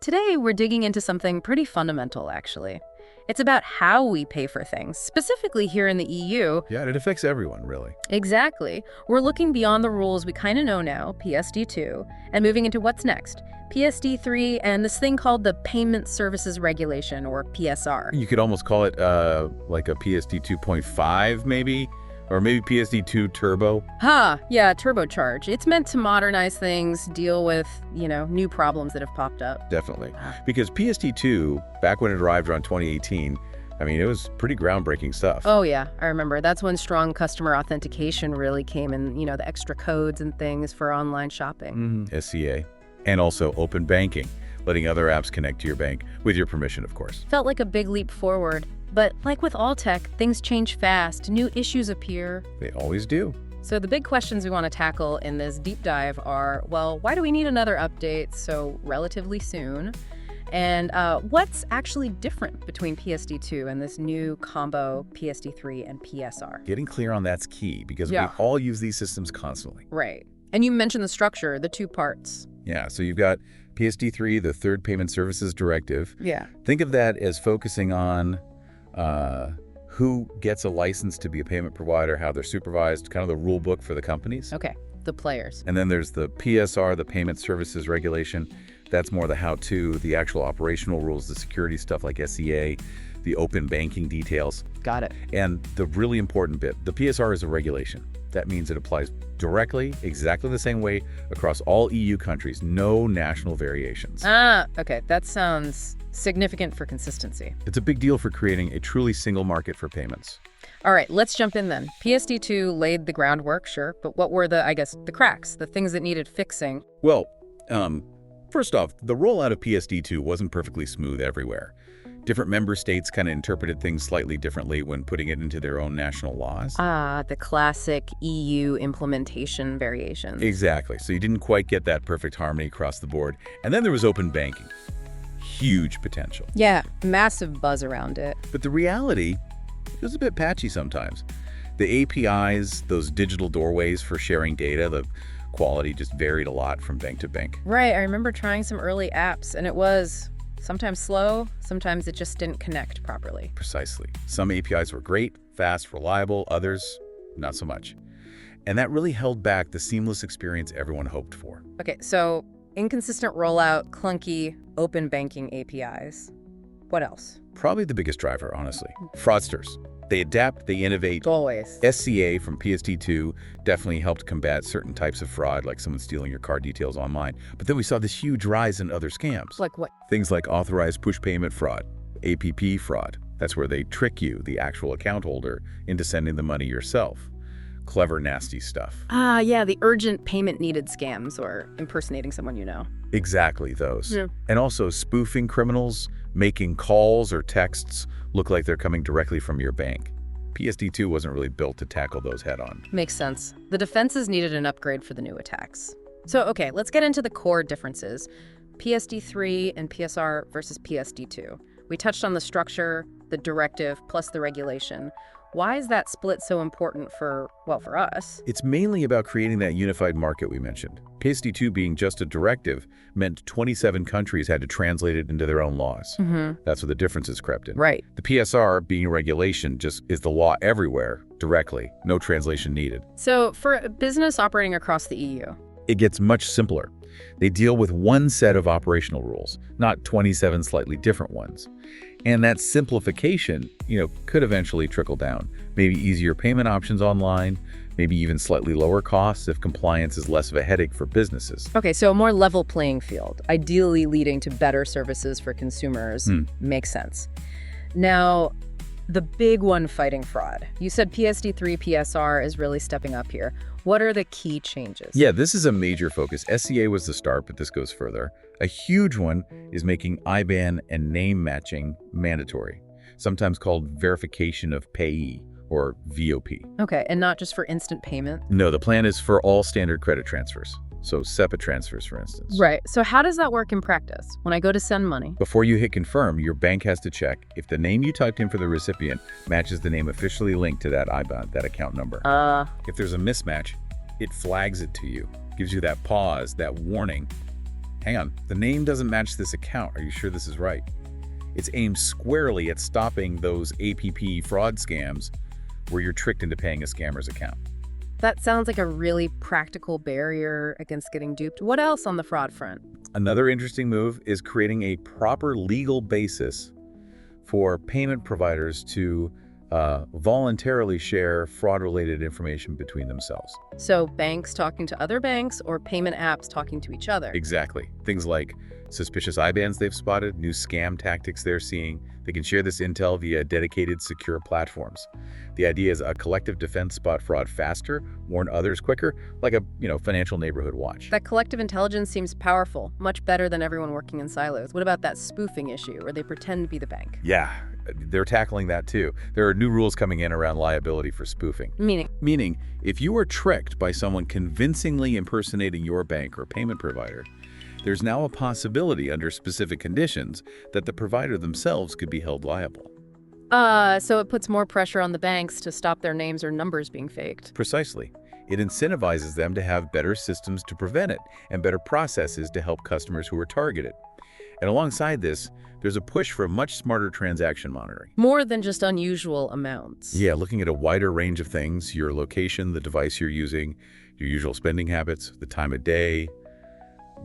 Today, we're digging into something pretty fundamental, actually. It's about how we pay for things, specifically here in the EU. Yeah, it affects everyone, really. Exactly. We're looking beyond the rules we kind of know now, PSD2, and moving into what's next, PSD3 and this thing called the Payment Services Regulation, or PSR. You could almost call it like a PSD 2.5, maybe? Or maybe PSD 2 Turbo. Yeah, turbocharge. It's meant to modernize things, deal with, new problems that have popped up. Definitely. Because PSD 2, back when it arrived around 2018, it was pretty groundbreaking stuff. Oh, yeah, I remember. That's when strong customer authentication really came in, the extra codes and things for online shopping. SCA. And also open banking, letting other apps connect to your bank, with your permission, of course. Felt like a big leap forward. But like with all tech, things change fast, new issues appear. They always do. So the big questions we want to tackle in this deep dive are, well, why do we need another update so relatively soon? And what's actually different between PSD2 and this new combo PSD3 and PSR? Getting clear on that's key, because we all use these systems constantly. Right. And you mentioned the structure, the two parts. Yeah, so you've got PSD3, the third Payment Services Directive. Yeah. Think of that as focusing on who gets a license to be a payment provider, how they're supervised, kind of the rule book for the companies. Okay, the players. And then there's the PSR, the Payment Services Regulation. That's more the how-to, the actual operational rules, the security stuff like SCA, the open banking details. Got it. And the really important bit, the PSR is a regulation. That means it applies directly, exactly the same way across all EU countries, no national variations. Okay, that sounds significant for consistency. It's a big deal for creating a truly single market for payments. All right, let's jump in then. PSD2 laid the groundwork, sure, but what were the cracks, the things that needed fixing? Well, first off, the rollout of PSD2 wasn't perfectly smooth everywhere. Different member states kind of interpreted things slightly differently when putting it into their own national laws. The classic EU implementation variations. Exactly. So you didn't quite get that perfect harmony across the board. And then there was open banking. Huge potential. Yeah, massive buzz around it. But the reality, it was a bit patchy sometimes. The APIs, those digital doorways for sharing data, the quality just varied a lot from bank to bank. Right, I remember trying some early apps, and it was sometimes slow, sometimes it just didn't connect properly. Precisely. Some APIs were great, fast, reliable, others not so much. And that really held back the seamless experience everyone hoped for. Okay, so inconsistent rollout, clunky, open banking APIs. What else? Probably the biggest driver, honestly. Fraudsters. They adapt, they innovate. Always. SCA from PSD2 definitely helped combat certain types of fraud, like someone stealing your card details online. But then we saw this huge rise in other scams. Like what? Things like authorized push payment fraud, APP fraud. That's where they trick you, the actual account holder, into sending the money yourself. Clever, nasty stuff. Yeah, the urgent payment needed scams or impersonating someone you know. Exactly, those. Yeah. And also spoofing criminals, making calls or texts look like they're coming directly from your bank. PSD2 wasn't really built to tackle those head-on. Makes sense. The defenses needed an upgrade for the new attacks. So, okay, let's get into the core differences. PSD3 and PSR versus PSD2. We touched on the structure, the directive, plus the regulation. Why is that split so important for us? It's mainly about creating that unified market we mentioned. PSD2 being just a directive meant 27 countries had to translate it into their own laws. That's where the differences crept in. Right. The PSR, being a regulation, just is the law everywhere, directly, no translation needed. So for a business operating across the EU, it gets much simpler. They deal with one set of operational rules, not 27 slightly different ones. And that simplification, could eventually trickle down. Maybe easier payment options online, maybe even slightly lower costs if compliance is less of a headache for businesses. Okay, so a more level playing field, ideally leading to better services for consumers. Makes sense. Now, the big one fighting fraud. You said PSD3 PSR is really stepping up here. What are the key changes? Yeah, this is a major focus. SCA was the start, but this goes further. A huge one is making IBAN and name matching mandatory, sometimes called verification of payee, or VOP. Okay, and not just for instant payment? No, the plan is for all standard credit transfers. So SEPA transfers, for instance. Right. So how does that work in practice? When I go to send money? Before you hit confirm, your bank has to check if the name you typed in for the recipient matches the name officially linked to that IBAN, that account number. If there's a mismatch, it flags it to you, gives you that pause, that warning. hang on, the name doesn't match this account. Are you sure this is right? It's aimed squarely at stopping those APP fraud scams where you're tricked into paying a scammer's account. That sounds like a really practical barrier against getting duped. What else on the fraud front? Another interesting move is creating a proper legal basis for payment providers to voluntarily share fraud-related information between themselves. So banks talking to other banks or payment apps talking to each other? Exactly. Things like suspicious IBANs they've spotted, new scam tactics they're seeing. They can share this intel via dedicated, secure platforms. The idea is a collective defense spot fraud faster, warn others quicker, like a financial neighborhood watch. That collective intelligence seems powerful, much better than everyone working in silos. What about that spoofing issue, where they pretend to be the bank? Yeah, they're tackling that too. There are new rules coming in around liability for spoofing. Meaning, if you are tricked by someone convincingly impersonating your bank or payment provider, there's now a possibility under specific conditions that the provider themselves could be held liable. So it puts more pressure on the banks to stop their names or numbers being faked. Precisely. It incentivizes them to have better systems to prevent it and better processes to help customers who are targeted. And alongside this, there's a push for much smarter transaction monitoring. More than just unusual amounts. Yeah, looking at a wider range of things, your location, the device you're using, your usual spending habits, the time of day,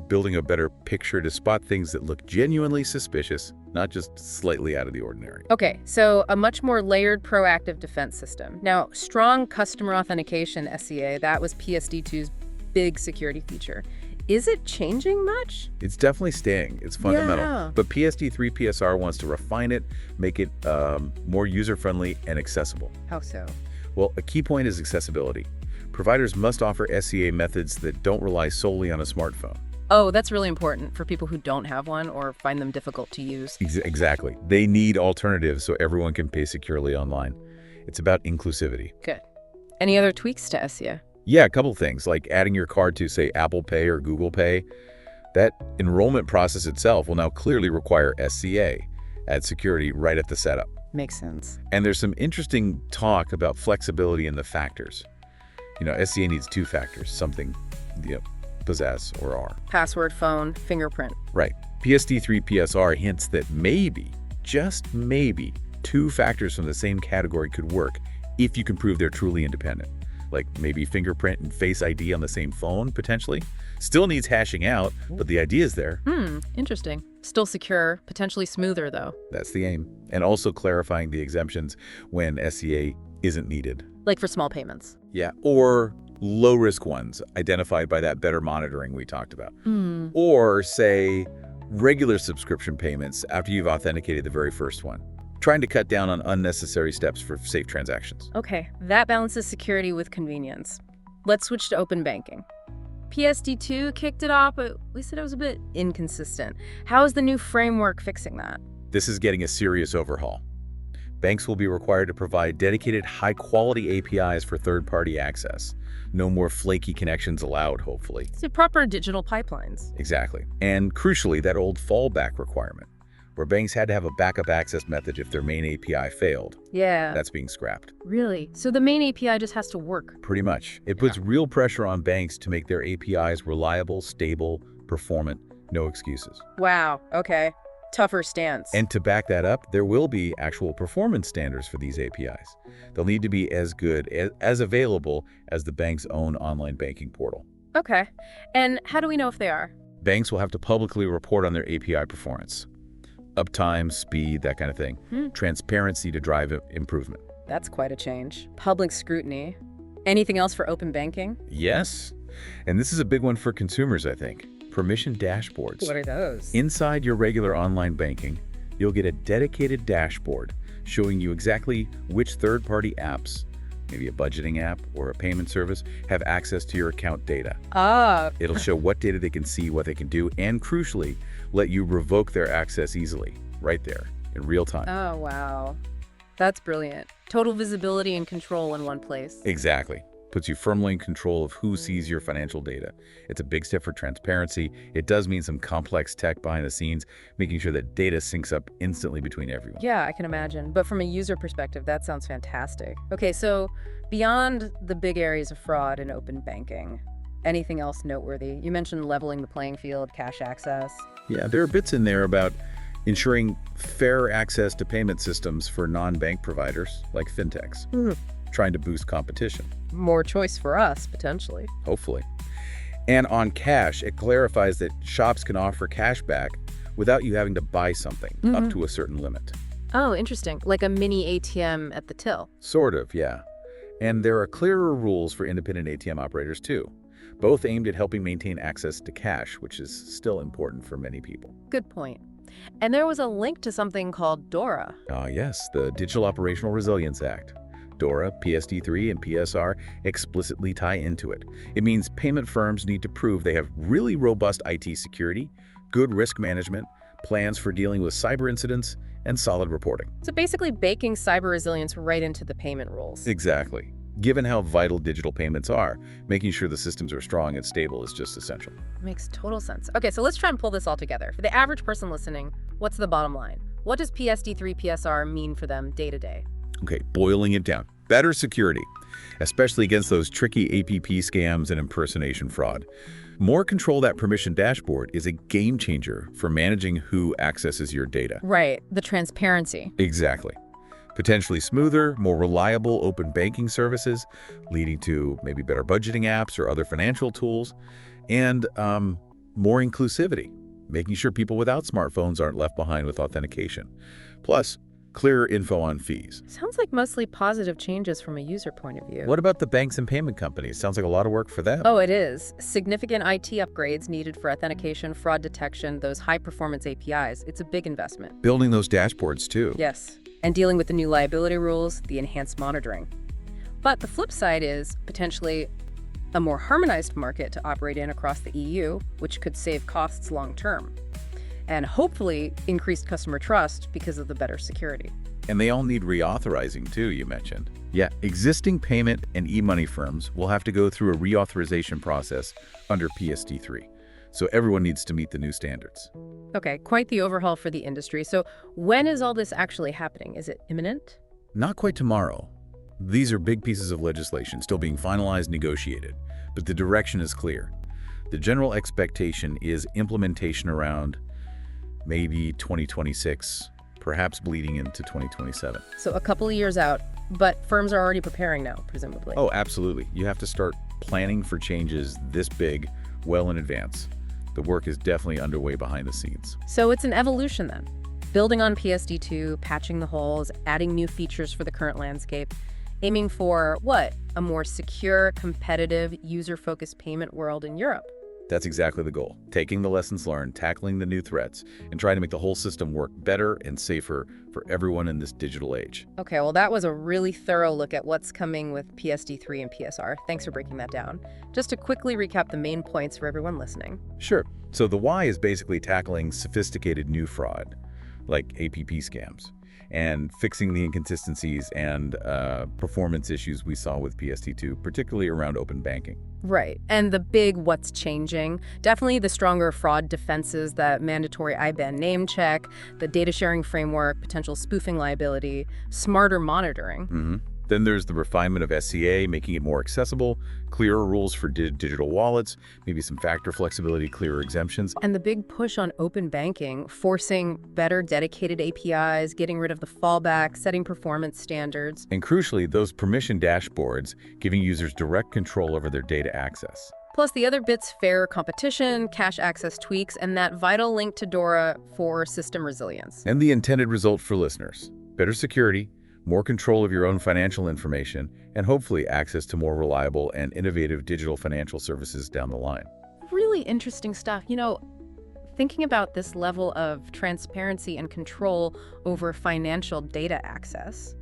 building a better picture to spot things that look genuinely suspicious, not just slightly out of the ordinary. Okay, so a much more layered proactive defense system. Now, strong customer authentication, SCA, that was PSD2's big security feature. Is it changing much? It's definitely staying. It's fundamental. Yeah. But PSD3 PSR wants to refine it, make it more user-friendly and accessible. How so? Well, a key point is accessibility. Providers must offer SCA methods that don't rely solely on a smartphone. Oh, that's really important for people who don't have one or find them difficult to use. Exactly. They need alternatives so everyone can pay securely online. It's about inclusivity. Good. Any other tweaks to SCA? Yeah, a couple things, like adding your card to, say, Apple Pay or Google Pay. That enrollment process itself will now clearly require SCA, add security right at the setup. Makes sense. And there's some interesting talk about flexibility in the factors. SCA needs two factors, something possess or are. Password, phone, fingerprint. Right. PSD3 PSR hints that maybe, just maybe, two factors from the same category could work if you can prove they're truly independent. Like maybe fingerprint and Face ID on the same phone, potentially. Still needs hashing out, but the idea is there. Interesting. Still secure, potentially smoother, though. That's the aim. And also clarifying the exemptions when SCA isn't needed. Like for small payments. Yeah, or low-risk ones identified by that better monitoring we talked about. Or, say, regular subscription payments after you've authenticated the very first one. Trying to cut down on unnecessary steps for safe transactions. Okay, that balances security with convenience. Let's switch to open banking. PSD2 kicked it off, but we said it was a bit inconsistent. How is the new framework fixing that? This is getting a serious overhaul. Banks will be required to provide dedicated high-quality APIs for third-party access. No more flaky connections allowed, hopefully. So proper digital pipelines. Exactly. And crucially, that old fallback requirement, where banks had to have a backup access method if their main API failed. Yeah. That's being scrapped. Really? So the main API just has to work? Pretty much. It puts real pressure on banks to make their APIs reliable, stable, performant, no excuses. Wow, okay. Tougher stance. And to back that up, there will be actual performance standards for these APIs. They'll need to be as good, as available as the bank's own online banking portal. Okay. And how do we know if they are? Banks will have to publicly report on their API performance. Uptime, speed, that kind of thing. Transparency to drive improvement. That's quite a change. Public scrutiny. Anything else for open banking? Yes. And this is a big one for consumers, I think. Permission dashboards. What are those? Inside your regular online banking, you'll get a dedicated dashboard showing you exactly which third-party apps, maybe a budgeting app or a payment service, have access to your account data. It'll show what data they can see, what they can do, and crucially, let you revoke their access easily, right there, in real time. Oh, wow. That's brilliant. Total visibility and control in one place. Exactly. Puts you firmly in control of who sees your financial data. It's a big step for transparency. It does mean some complex tech behind the scenes, making sure that data syncs up instantly between everyone. Yeah, I can imagine. But from a user perspective, that sounds fantastic. Okay, so beyond the big areas of fraud in open banking, Anything else noteworthy? You mentioned leveling the playing field, cash access. Yeah, there are bits in there about ensuring fair access to payment systems for non-bank providers like fintechs, trying to boost competition, More choice for us, potentially. hopefully. And on cash, it clarifies that shops can offer cash back without you having to buy something up to a certain limit. Oh, interesting. Like a mini ATM at the till. Sort of, yeah. And there are clearer rules for independent ATM operators too, both aimed at helping maintain access to cash, which is still important for many people. Good point. And there was a link to something called DORA. Yes, the Digital Operational Resilience Act. DORA, PSD3, and PSR explicitly tie into it. It means payment firms need to prove they have really robust IT security, good risk management, plans for dealing with cyber incidents, and solid reporting. So basically baking cyber resilience right into the payment rules. Exactly. Given how vital digital payments are, making sure the systems are strong and stable is just essential. Makes total sense. Okay, so let's try and pull this all together. For the average person listening, what's the bottom line? What does PSD3 PSR mean for them day to day? Okay, boiling it down. Better security, especially against those tricky APP scams and impersonation fraud. More control that permission dashboard is a game changer for managing who accesses your data. Right, the transparency. Exactly. Potentially smoother, more reliable open banking services, leading to maybe better budgeting apps or other financial tools, and more inclusivity, making sure people without smartphones aren't left behind with authentication. Plus, clearer info on fees. Sounds like mostly positive changes from a user point of view. What about the banks and payment companies? Sounds like a lot of work for them. Oh, it is. Significant IT upgrades needed for authentication, fraud detection, those high-performance APIs. It's a big investment. Building those dashboards too. Yes, and dealing with the new liability rules, the enhanced monitoring. But the flip side is potentially a more harmonized market to operate in across the EU, which could save costs long-term. And hopefully increased customer trust because of the better security. And they all need reauthorizing too, you mentioned. Yeah, existing payment and e-money firms will have to go through a reauthorization process under PSD3. So everyone needs to meet the new standards. Okay, quite the overhaul for the industry. So when is all this actually happening? Is it imminent? Not quite tomorrow. These are big pieces of legislation still being finalized, negotiated, but the direction is clear. The general expectation is implementation around maybe 2026, perhaps bleeding into 2027. So a couple of years out, but firms are already preparing now, presumably. Oh, absolutely. You have to start planning for changes this big well in advance. The work is definitely underway behind the scenes. So it's an evolution then. Building on PSD2, patching the holes, adding new features for the current landscape, aiming for what? A more secure, competitive, user-focused payment world in Europe. That's exactly the goal. Taking the lessons learned, tackling the new threats, and trying to make the whole system work better and safer for everyone in this digital age. Okay, well, that was a really thorough look at what's coming with PSD3 and PSR. Thanks for breaking that down. Just to quickly recap the main points for everyone listening. Sure. So the why is basically tackling sophisticated new fraud, like APP scams, and fixing the inconsistencies and performance issues we saw with PSD2, particularly around open banking. Right. And the big what's changing, definitely the stronger fraud defenses, that mandatory IBAN name check, the data sharing framework, potential spoofing liability, smarter monitoring. Then there's the refinement of SCA, making it more accessible, clearer rules for digital wallets, maybe some factor flexibility, clearer exemptions. And the big push on open banking, forcing better dedicated APIs, getting rid of the fallback, setting performance standards. And crucially, those permission dashboards, giving users direct control over their data access. Plus the other bits, fair competition, cash access tweaks, and that vital link to DORA for system resilience. And the intended result for listeners: better security, more control of your own financial information, and hopefully access to more reliable and innovative digital financial services down the line. Really interesting stuff. You know, thinking about this level of transparency and control over financial data access,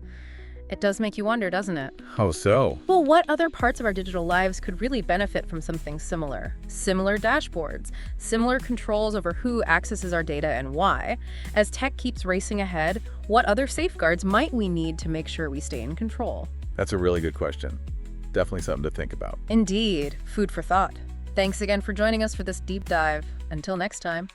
it does make you wonder, doesn't it? How so? Well, what other parts of our digital lives could really benefit from something similar? Similar dashboards, similar controls over who accesses our data and why. As tech keeps racing ahead, what other safeguards might we need to make sure we stay in control? That's a really good question. Definitely something to think about. Indeed. Food for thought. Thanks again for joining us for this deep dive. Until next time.